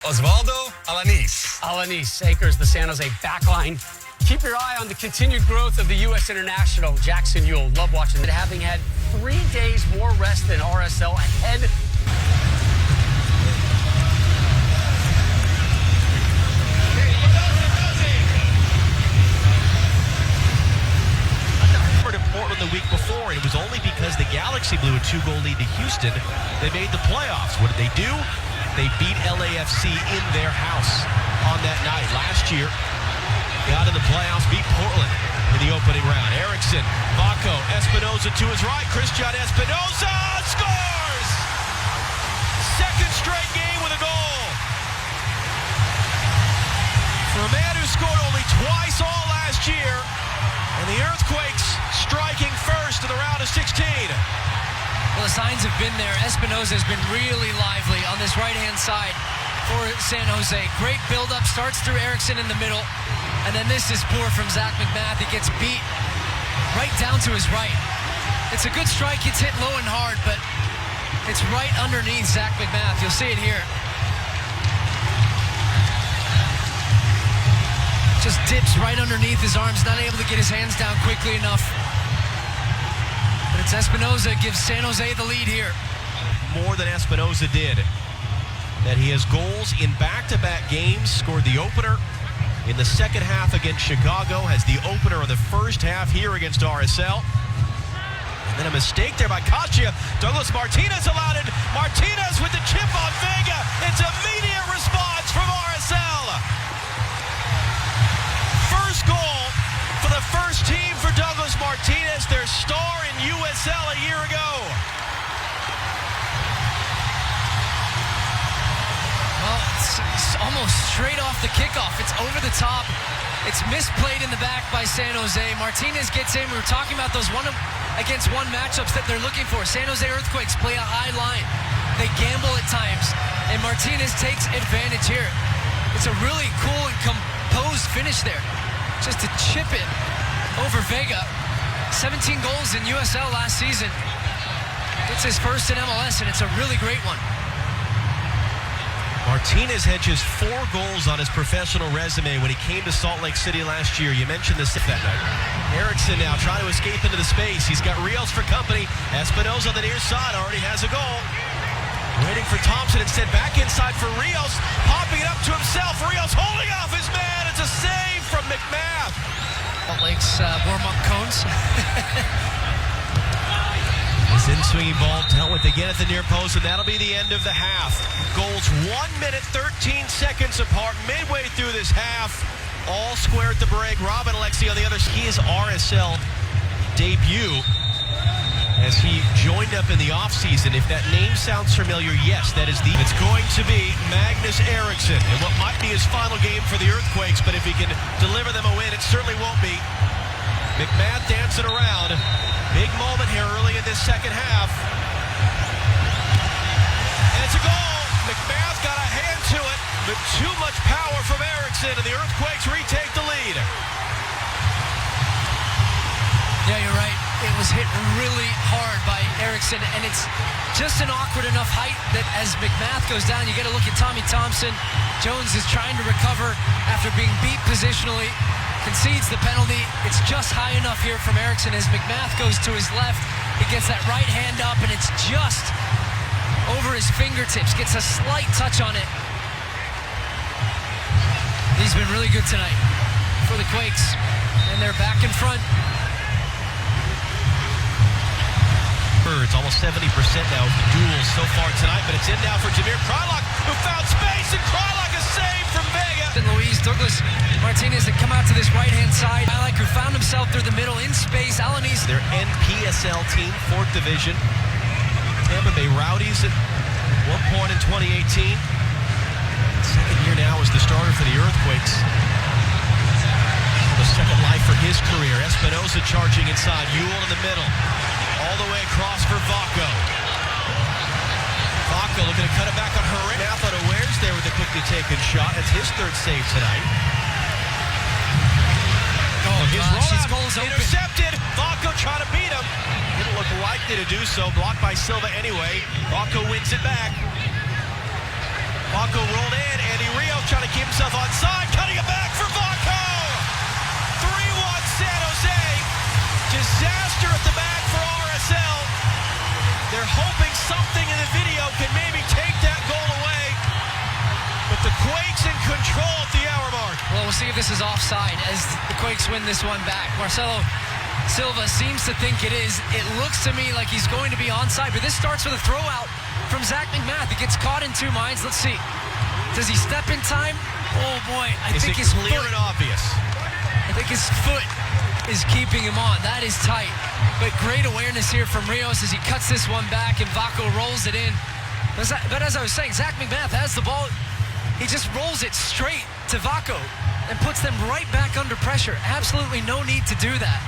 Osvaldo Alanis anchors the San Jose backline. Keep your eye on the continued growth of the U.S. international. Jackson, you'll love watching it. Having had 3 days more rest than RSL ahead. Portland the week before, and it was only because the Galaxy blew a 2-goal lead to Houston they made the playoffs. What did they do? They beat LAFC in their house on that night. Last year, got in the playoffs, beat Portland in the opening round. Eriksson, Vako, Espinoza to his right. Cristian Espinoza scores! Second straight game with a goal. For a man who scored only twice all last year, and the Earthquakes striking first in the round of 16. Well, the signs have been there. Espinoza has been really lively on this right-hand side for San Jose. Great build-up, starts through Eriksson in the middle, and then this is poor from Zach McMath. He gets beat right down to his right. It's a good strike. It's hit low and hard, but it's right underneath Zach McMath. You'll see it here. Just dips right underneath his arms, not able to get his hands down quickly enough. But it's Espinoza, gives San Jose the lead here. More than Espinoza did. That he has goals in back-to-back games, scored the opener in the second half against Chicago, has the opener of the first half here against RSL. And then a mistake there by Kasia. Douglas Martínez allowed it. Martínez with the chip on Vega. It's immediate response from RSL. First goal for the first team for Douglas Martínez, their star in USL a year ago. Well, it's almost straight off the kickoff. It's over the top. It's misplayed in the back by San Jose. Martínez gets in. We were talking about those one-against-one matchups that they're looking for. San Jose Earthquakes play a high line. They gamble at times, and Martínez takes advantage here. It's a really cool and composed finish there. Just to chip it over Vega. 17 goals in USL last season. It's his first in MLS, and it's a really great one. Martínez had just 4 goals on his professional resume when he came to Salt Lake City last year. You mentioned this that night. Eriksson now trying to escape into the space. He's got Rios for company. Espinoza on the near side already has a goal. Waiting for Thompson, instead back inside for Rios. Popping it up to himself. Rios holding off his man. It's a save from McMath. Salt Lake's warm-up cones. This in-swinging ball dealt with again at the near post, and that'll be the end of the half. Goals 1 minute, 13 seconds apart, midway through this half. All square at the break. Robin Alexi on the other side. His RSL debut as he joined up in the offseason. If that name sounds familiar, yes, that is it's going to be Magnus Eriksson in what might be his final game for the Earthquakes, but if he can deliver them a win, it certainly won't be. McMath dancing around. Big moment here early in this second half. And it's a goal. McMath got a hand to it, but too much power from Eriksson, and the Earthquakes retake the lead. Yeah, you're right. It was hit really hard by Eriksson, and it's just an awkward enough height that as McMath goes down, you got to look at Tommy Thompson. Jones is trying to recover after being beat positionally, concedes the penalty. It's just high enough here from Eriksson as McMath goes to his left. He gets that right hand up, and it's just over his fingertips. Gets a slight touch on it. He's been really good tonight for the Quakes, and they're back in front. It's almost 70% now of the duels so far tonight, but it's in now for Damir Kreilach, who found space, and Kreilach a save from Vega. And Luis Douglas Martínez that come out to this right-hand side. Kreilach, who found himself through the middle in space. Alanis. Their NPSL team, 4th division. Tampa Bay Rowdies at one point in 2018. Second year now as the starter for the Earthquakes. The second life for his career. Espinoza charging inside. Ewell in the middle. All the way across for Vako. Vako looking to cut it back on Herrera. Now unawares there with a quickly taken shot. That's his 3rd save tonight. Oh, his his goal's open. Intercepted. Vako trying to beat him. Didn't look likely to do so. Blocked by Silva anyway. Vako wins it back. Vaco rolled in. Andy Rios trying to keep himself onside. Cutting it back for Vaco. 3-1 San Jose. Disaster at the back for RSL. They're hoping something in the video can maybe take that goal away. But the Quakes in control at the hour mark. Well, we'll see if this is offside as the Quakes win this one back. Marcelo Silva seems to think it is. It looks to me like he's going to be onside, but this starts with a throw out from Zach McMath. He gets caught in two minds. Let's see. Does he step in time? Oh boy, I think his clear foot, and obvious? I think his foot is keeping him on. That is tight. But great awareness here from Rios as he cuts this one back and Vaco rolls it in. But as I was saying, Zach McMath has the ball. He just rolls it straight to Vaco and puts them right back under pressure. Absolutely no need to do that.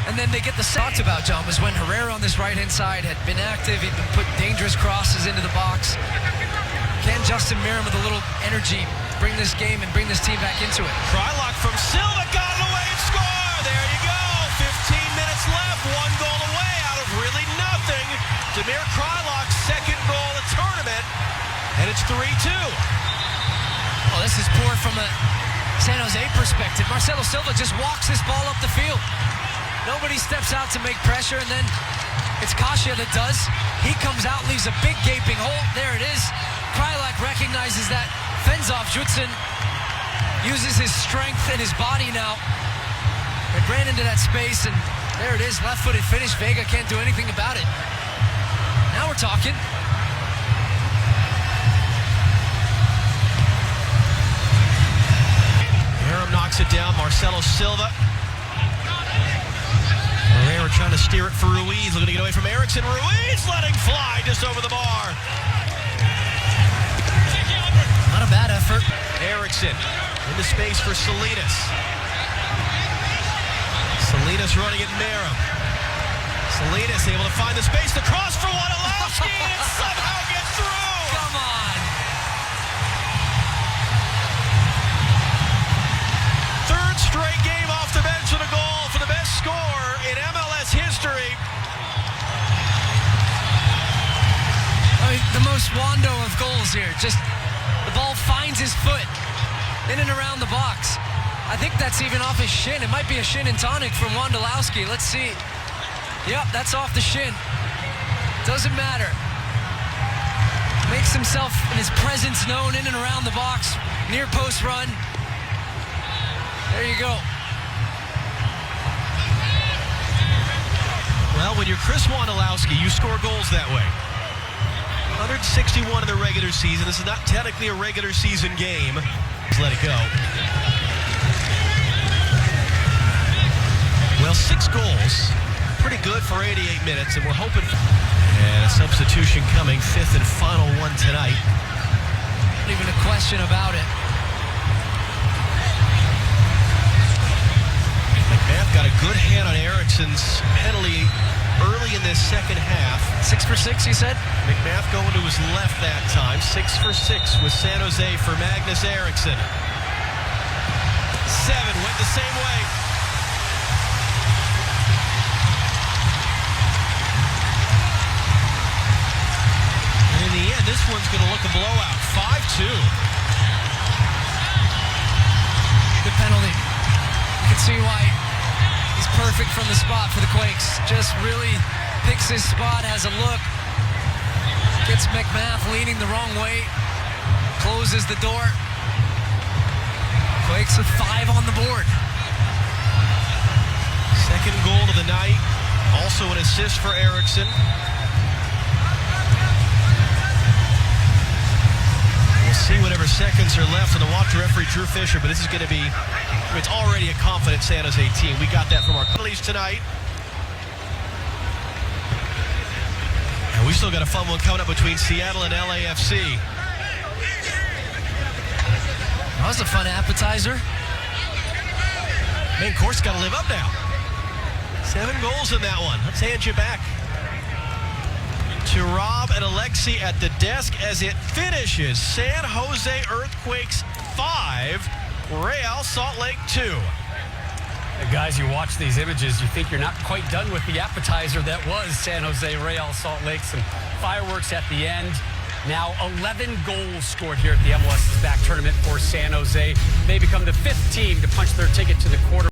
And then they get the talked about, John, was when Herrera on this right-hand side had been active. He'd been putting dangerous crosses into the box. Can Justin Merrim with a little energy bring this game and bring this team back into it? Kreilach from Silva got it away and score. There you go. 15 minutes left. 1 goal away out of really nothing. Damir Kreilach's second goal of the tournament. And it's 3-2. Oh, this is poor from a San Jose perspective. Marcelo Silva just walks this ball up the field. Nobody steps out to make pressure, and then it's Kasia that does. He comes out, leaves a big gaping hole. There it is. Kreilach recognizes that. Fends off. Judson uses his strength and his body now. It ran into that space, and there it is. Left-footed finish. Vega can't do anything about it. Now we're talking. Merrim knocks it down. Marcelo Silva. Herrera trying to steer it for Ruiz. Looking to get away from Eriksson. Ruiz letting fly just over the bar. Not a bad effort. Eriksson into space for Salinas. Salinas running at Merrim. Salinas able to find the space. The cross for Wondolowski and somehow gets through. Come on. Third straight game off the bench with a goal for the best scorer in MLS history. I mean, the most Wondo of goals here. Just the ball finds his foot in and around the box. I think that's even off his shin. It might be a shin and tonic from Wondolowski. Let's see. Yep, that's off the shin. Doesn't matter. Makes himself and his presence known in and around the box. Near post run. There you go. Well, when you're Chris Wondolowski, you score goals that way. 161 in the regular season. This is not technically a regular season game. Let's let it go. Well, 6 goals. Pretty good for 88 minutes, and we're hoping. And a substitution coming, 5th and final one tonight. Not even a question about it. McMath got a good hand on Eriksson's penalty early in this second half. 6 for 6, you said? McMath going to his left that time. 6 for 6 with San Jose for Magnus Eriksson. 7 went the same way. And in the end, this one's going to look a blowout. 5-2. Good penalty. You can see why he's perfect from the spot for the Quakes. Just really picks his spot, has a look. Gets McMath leaning the wrong way. Closes the door. Quakes with 5 on the board. Second goal of the night. Also an assist for Eriksson. We'll see whatever seconds are left on the watch referee Drew Fisher, but this is going to be, it's already a confident San Jose team. We got that from our penalties tonight. And we still got a fun one coming up between Seattle and LAFC. That was a fun appetizer. Main course got to live up now. 7 goals in that one. Let's hand you back to Rob and Alexi at the desk as it finishes. San Jose Earthquakes 5, Real Salt Lake 2. And guys, you watch these images, you think you're not quite done with the appetizer that was San Jose Real Salt Lake. Some fireworks at the end. Now 11 goals scored here at the MLS's back tournament for San Jose. They become the 5th team to punch their ticket to the quarter.